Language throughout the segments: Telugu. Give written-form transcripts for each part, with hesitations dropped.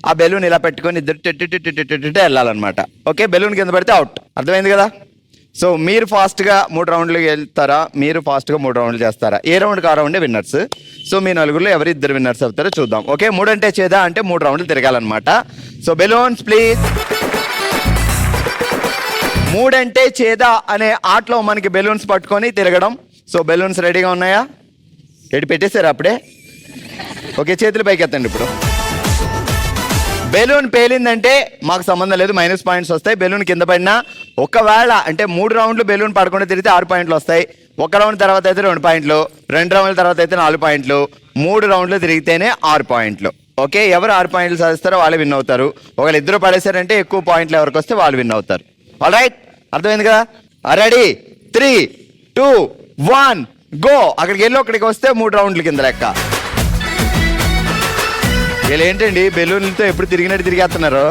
ఆ బెలూన్ ఇలా పెట్టుకొని ఇద్దరు వెళ్ళాలన్నమాట. ఓకే, బెలూన్ కింద పడితే అవుట్. అర్థమైంది కదా? సో మీరు ఫాస్ట్గా 3 రౌండ్లు వెళ్తారా, మీరు ఫాస్ట్గా 3 రౌండ్లు చేస్తారా? ఏ రౌండ్కి ఆ రౌండే విన్నర్స్. సో మీ నలుగురులో ఎవరు ఇద్దరు విన్నర్స్ అవుతారో చూద్దాం. ఓకే, 3 అంటే చేదా అంటే 3 రౌండ్లు తిరగాలన్నమాట. So balloons please. 3 అంటే చేదా అనే ఆటలో మనకి బెలూన్స్ పట్టుకొని తిరగడం. సో బెలూన్స్ రెడీగా ఉన్నాయా? రెడీ పెట్టేశారు అప్పుడే? ఓకే, చేతులు పైకి ఎత్తండి. ఇప్పుడు బెలూన్ పేలిందంటే మాకు సంబంధం లేదు, -, పాయింట్స్ వస్తాయి. బెలూన్ కింద పడినా ఒకవేళ అంటే 3 రౌండ్లు బెలూన్ పడకుండా తిరిగితే 6 పాయింట్లు వస్తాయి. 1 రౌండ్ తర్వాత అయితే 2 పాయింట్లు, 2 రౌండ్ల తర్వాత అయితే 4 పాయింట్లు, 3 రౌండ్లు తిరిగితేనే 6 పాయింట్లు. ఓకే, ఎవరు 6 పాయింట్లు సాధిస్తారో వాళ్ళు విన్ అవుతారు. ఒకవేళ ఇద్దరు పడేశారంటే ఎక్కువ పాయింట్లు ఎవరికి వస్తే వాళ్ళు విన్ అవుతారు. ఆల్ రైట్, అర్థమైంది కదా? రెడీ? 3, 2, 1 గో. అక్కడికి వెళ్ళి అక్కడికి వస్తే 3 రౌండ్ల కింద లెక్క. వీళ్ళు ఏంటండి బెలూన్లతో ఎప్పుడు తిరిగినట్టు తిరిగేస్తున్నారు?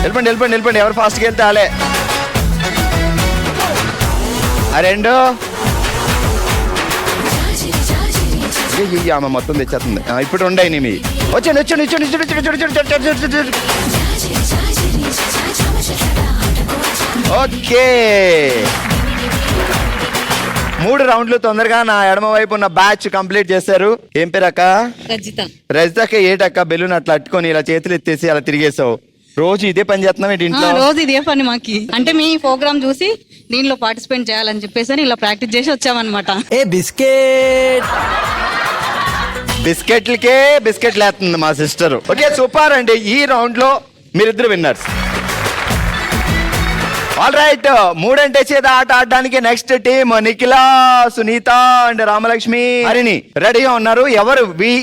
వెళ్ళిపోండి వెళ్ళిపోండి వెళ్ళిపోండి, ఎవరు ఫాస్ట్కి వెళ్తే ఆలే. 2 ఆమె మొత్తం తెచ్చేస్తుంది. ఇప్పుడు ఉండయి మీ వచ్చండి వచ్చండి వచ్చండి. ఓకే, 3 రౌండ్లు తొందరగా నా ఎడమ వైపు ఉన్న బ్యాచ్ కంప్లీట్ చేశారు. ఏం పేరు అక్క? రజితక్క. ఏటక్క బెలూన్ అట్లా అట్టుకొని ఇలా చేతులు ఎత్తేసి అలా తిరిగేసావు? రోజు ఇదే పని చేస్తున్నాం ఇంట్లో? రోజు ఇదే పని మాకి. అంటే మీ ప్రోగ్రామ్ చూసి దీనిలో పార్టిసిపేట్ చేయాలని చెప్పేసి ఇలా ప్రాక్టీస్ చేసి వచ్చామన్నమాట. బిస్కెట్లకే బిస్కెట్లు వేస్తుంది మా సిస్టర్. ఓకే సూపర్ అండి, ఈ రౌండ్ లో మీరిద్దరు విన్నర్స్. ఆల్ రైట్, 3 అంటే చేత ఆట ఆడడానికి next team Nikhila, Sunitha and Ramalakshmi, Harini రెడీగా ఉన్నారు. ఎవరు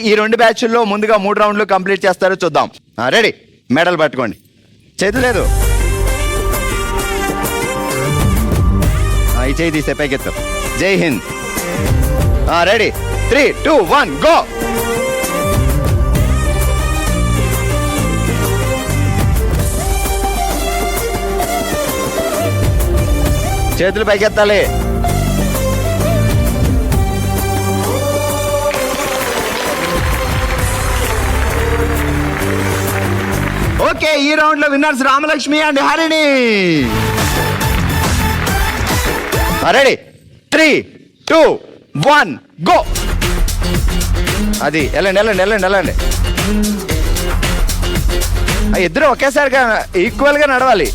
ఈ 2 బ్యాచ్ల్లో ముందుగా 3 రౌండ్లు కంప్లీట్ చేస్తారో చూద్దాం. రెడీ? మెడల్ పట్టుకోండి, చేతి లేదు ఈ చేయి తీసే పైకెత్తు. జై హింద్. రెడీ? 3, 2, 1 గో. చేతులు పైకెత్తాలి. ఓకే, ఈ రౌండ్ లో winners Ramalakshmi and Harini. Ready? 3, 2, 1 go. అది వెళ్ళండి వెళ్ళండి వెళ్ళండి వెళ్ళండి. ఇద్దరు ఒకేసారిగా ఈక్వల్ గా నడవాలి.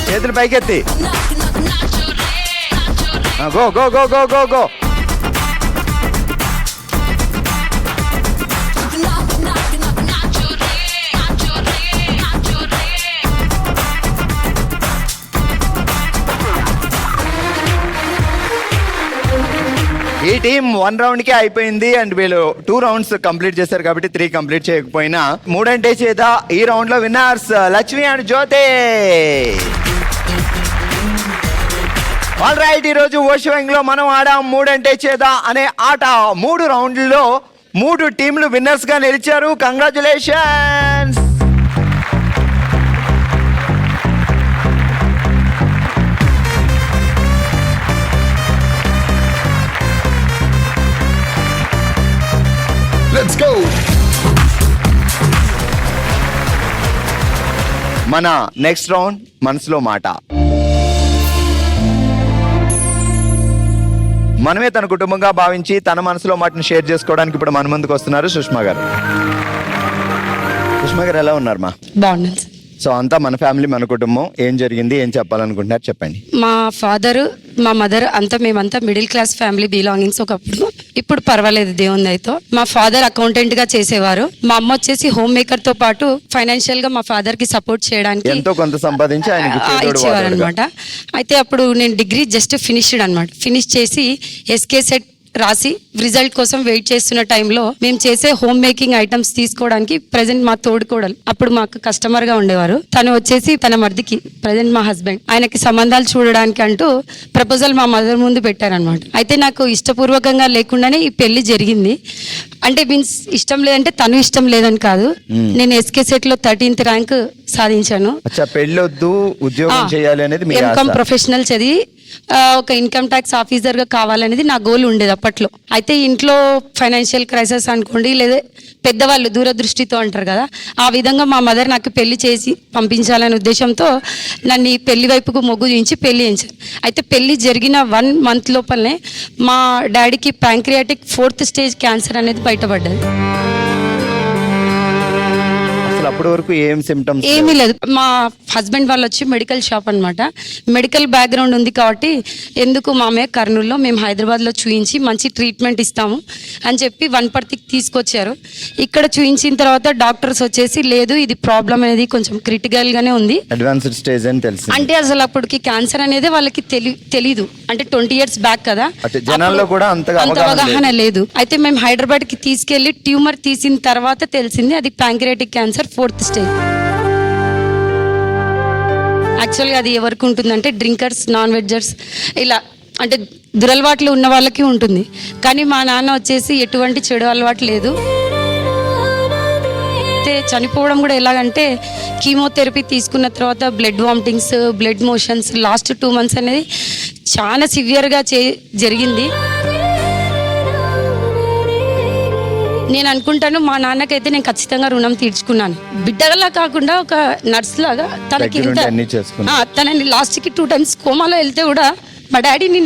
చేతులు పైకెత్తి. Go go go go go go. ఈ టీం 1 రౌండ్ కే అయిపోయింది అండ్ వీళ్ళు 2 రౌండ్స్ కంప్లీట్ చేశారు కాబట్టి 3 కంప్లీట్ చేయకపోయినా 3 అంటే చేత ఈ రౌండ్ లో winners Lakshmi and Jyothi. All right, ఈ రోజు ఓషివంగ్ లో మనం ఆడాం 3 అంటే చేత అనే ఆట. 3 రౌండ్లలో 3 టీంలు విన్నర్స్ గా నిలిచారు. కంగ్రాచులేషన్స్. Let's go. మన నెక్స్ట్ రౌండ్ మనసులో మాట. మనమే తన కుటుంబంగా భావించి తన మనసులో మాటను షేర్ చేసుకోవడానికి ఇప్పుడు మన ముందుకు వస్తున్నారు సుష్మా గారు. సుష్మా గారు ఎలా ఉన్నారు మా? బాగున్నాను. సో అంతా మన ఫ్యామిలీ, మన కుటుంబం. ఏం జరిగింది, ఏం చెప్పాలనుకుంటున్నారు చెప్పండి. మా ఫాదర్, మా మదర్ అంతా మేమంతా మిడిల్ క్లాస్ ఫ్యామిలీ బిలాంగింగ్స్ ఒకప్పుడు. ఇప్పుడు పర్వాలేదు దేవుని దయతో. మా ఫాదర్ అకౌంటెంట్ గా చేసేవారు. మా అమ్మ వచ్చేసి హోమ్ మేకర్ తో పాటు ఫైనాన్షియల్ గా మా ఫాదర్ కి సపోర్ట్ చేయడానికి ఎంతో కొంత సంపాదించి ఇచ్చేవారు అనమాట. అయితే అప్పుడు నేను డిగ్రీ జస్ట్ ఫినిష్డ్ అనమాట. ఫినిష్ చేసి ఎస్కే సెట్ రాసి రిజల్ట్ కోసం వెయిట్ చేస్తున్న టైంలో మేము చేసే హోమ్ మేకింగ్ ఐటమ్స్ తీసుకోవడానికి ప్రెసెంట్ మా తోడుకోడలు అప్పుడు మాకు కస్టమర్ గా ఉండేవారు. తను వచ్చేసి తన మర్దికి ప్రెసెంట్ మా హస్బెండ్ ఆయనకి సంబంధాలు చూడడానికి అంటూ ప్రపోజల్ మా మదర్ ముందు పెట్టారనమాట. అయితే నాకు ఇష్టపూర్వకంగా లేకుండానే ఈ పెళ్లి జరిగింది. అంటే మీన్స్ ఇష్టం లేదంటే తను ఇష్టం లేదని కాదు. నేను ఎస్కే సెట్ లో 13th ర్యాంక్ సాధించాను. పెళ్ళొద్దు, ఉద్యోగం చేయాలి అనేది మీ ఆశ. ఎంకామ్ ప్రొఫెషనల్ చదివి ఒక ఇన్కమ్ ట్యాక్స్ ఆఫీసర్గా కావాలనేది నా గోల్ ఉండేది అప్పట్లో. అయితే ఇంట్లో ఫైనాన్షియల్ క్రైసిస్ అనుకోండి, లేదా పెద్దవాళ్ళు దూరదృష్టితో అంటారు కదా, ఆ విధంగా మా మదర్ నాకు పెళ్లి చేసి పంపించాలనే ఉద్దేశంతో నన్ను ఈ పెళ్లి వైపుకు మొగ్గు చూపించి పెళ్లి చేయించారు. అయితే పెళ్లి జరిగిన 1 month లోపలనే మా డాడీకి ప్యాంక్రియాటిక్ 4th stage క్యాన్సర్ అనేది బయటపడ్డది. అసలు అప్పటి వరకు ఏం సిమ్టమ్స్? ఏమీ లేదు. మా హస్బెండ్ వాళ్ళు వచ్చి మెడికల్ షాప్ అనమాట. మెడికల్ బ్యాక్గ్రౌండ్ ఉంది కాబట్టి ఎందుకు మామయ్య కర్నూలులో మేము హైదరాబాద్లో చూయించి మంచి ట్రీట్మెంట్ ఇస్తాము అని చెప్పి వనపర్తికి తీసుకొచ్చారు. ఇక్కడ చూయించిన తర్వాత డాక్టర్స్ వచ్చేసి లేదు, ఇది ప్రాబ్లం అనేది కొంచెం క్రిటికల్గానే ఉంది, అడ్వాన్స్డ్ స్టేజ్ అని తెలిసింది. అంటే అసలు అప్పటికి క్యాన్సర్ అనేది వాళ్ళకి తెలీదు. అంటే 20 years బ్యాక్ కదా, అంటే జనాల్లో కూడా అంత అవగాహన లేదు. అయితే మేము హైదరాబాద్కి తీసుకెళ్లి ట్యూమర్ తీసిన తర్వాత తెలిసింది అది ప్యాంక్రియాటిక్ క్యాన్సర్ 4th stage. యాక్చువల్గా అది ఎవరికి ఉంటుందంటే డ్రింకర్స్, నాన్ వెజ్జర్స్, ఇలా అంటే దురలవాట్లు ఉన్న వాళ్ళకి ఉంటుంది. కానీ మా నాన్న వచ్చేసి ఎటువంటి చెడు అలవాటు లేదు. అయితే చనిపోవడం కూడా ఎలాగంటే కీమోథెరపీ తీసుకున్న తర్వాత blood vomitings, blood motions, last 2 months అనేది చాలా సివియర్గా జరిగింది. నేను అనుకుంటాను మా నాన్నకైతే నేను ఖచ్చితంగా రుణం తీర్చుకున్నాను. బిడ్డలా కాకుండా ఒక నర్స్ లాగా తనకి తనని లాస్ట్కి 2 times కోమాలో వెళ్తే కూడా మా డాడీని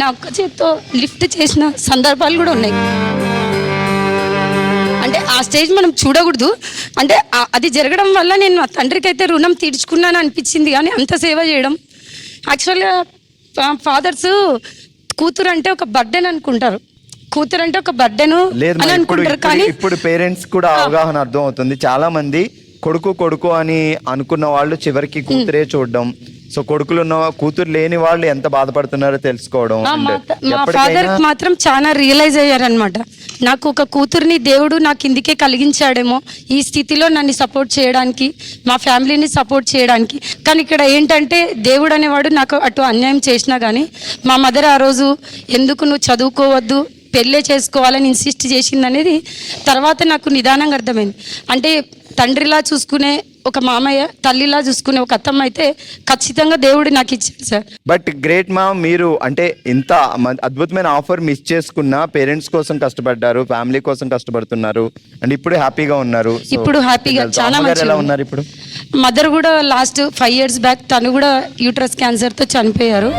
నా ఒక్క చేత్తో లిఫ్ట్ చేసిన సందర్భాలు కూడా ఉన్నాయి. అంటే ఆ స్టేజ్ మనం చూడకూడదు. అంటే అది జరగడం వల్ల నేను మా తండ్రికి అయితే రుణం తీర్చుకున్నాను అనిపించింది. కానీ అంత సేవ చేయడం, యాక్చువల్గా ఫాదర్స్ కూతురు అంటే ఒక బర్డెన్ అనుకుంటారు, కూతురు అంటే ఒక బర్డెన్ అని అనుకుంటారు. కానీ ఇప్పుడు పేరెంట్స్ కూడా అవగాహన అర్థం అవుతుంది. చాలా మంది కొడుకు అని అనుకున్న వాళ్ళు చివరికి కూతురే చూడడం. సో కొడుకులు ఉన్న కూతురు లేని వాళ్ళు ఎంత బాధపడుతున్నారో తెలుసుకోవడం. మా ఫాదర్ మాత్రం చాలా రియలైజ్ అయ్యారనమాట. నాకు ఒక కూతుర్ని దేవుడు నాకు ఇందుకే కలిగించాడేమో ఈ స్థితిలో నన్ను సపోర్ట్ చేయడానికి, మా ఫ్యామిలీని సపోర్ట్ చేయడానికి. కానీ ఇక్కడ ఏంటంటే దేవుడు అనేవాడు నాకు అటు అన్యాయం చేసినా కానీ మా మదర్ ఆ రోజు ఎందుకు నువ్వు చదువుకోవద్దు, పెళ్ళే చేసుకోవాలని ఇన్సిస్ట్ చేసింది అనేది తర్వాత నాకు నిదానంగా అర్థమైంది. అంటే తండ్రిలా చూసుకునే ఒక మామయ్య, తల్లిలా చూసుకునే ఒక అత్తమ్మ అయితే ఖచ్చితంగా దేవుడు నాకు ఇచ్చాడు సార్. బట్ గ్రేట్ మా, మీరు అంటే ఇంత అద్భుతమైన ఆఫర్ మిస్ చేసుకున్న పేరెంట్స్ కోసం కష్టపడ్డారు, ఫ్యామిలీ కోసం కష్టపడుతున్నారు, అండ్ ఇప్పుడు హ్యాపీగా ఉన్నారు. ఇప్పుడు హ్యాపీగా చాలా ఎలా ఉన్నారు ఇప్పుడు? మదర్ కూడా లాస్ట్ 5 years బ్యాక్ తను కూడా యూట్రస్ క్యాన్సర్తో చనిపోయారు.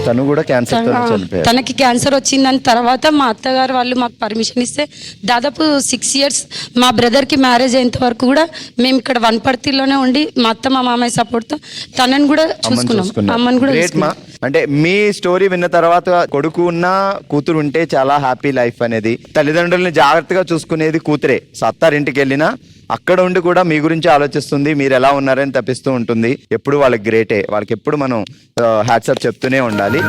తను కూడా క్యాన్సర్ చనిపోయారు. తనకి క్యాన్సర్ వచ్చిందని తర్వాత మా అత్తగారు వాళ్ళు మాకు పర్మిషన్ ఇస్తే దాదాపు 6 years మా బ్రదర్కి మ్యారేజ్ అయ్యేంత వరకు కూడా మేము ఇక్కడ వనపర్తిలోనే ఉండి మా అత్త మా మామయ్య సపోర్ట్తో తనని కూడా చూసుకున్నాం, అమ్మని కూడా చూసుకున్నాం. అంటే మీ స్టోరీ విన్న తర్వాత కొడుకు ఉన్న కూతురు ఉంటే చాలా హ్యాపీ లైఫ్ అనేది. తల్లిదండ్రులని జాగ్రత్తగా చూసుకునేది కూతురే. అత్తారింటికి వెళ్ళినా అక్కడ ఉండి కూడా మీ గురించి ఆలోచిస్తుంది, మీరు ఎలా ఉన్నారని తప్పిస్తూ ఉంటుంది. ఎప్పుడు వాళ్ళకి గ్రేటే, వాళ్ళకి ఎప్పుడు మనం హ్యాట్సాప్ చెప్తూనే ఉండాలి.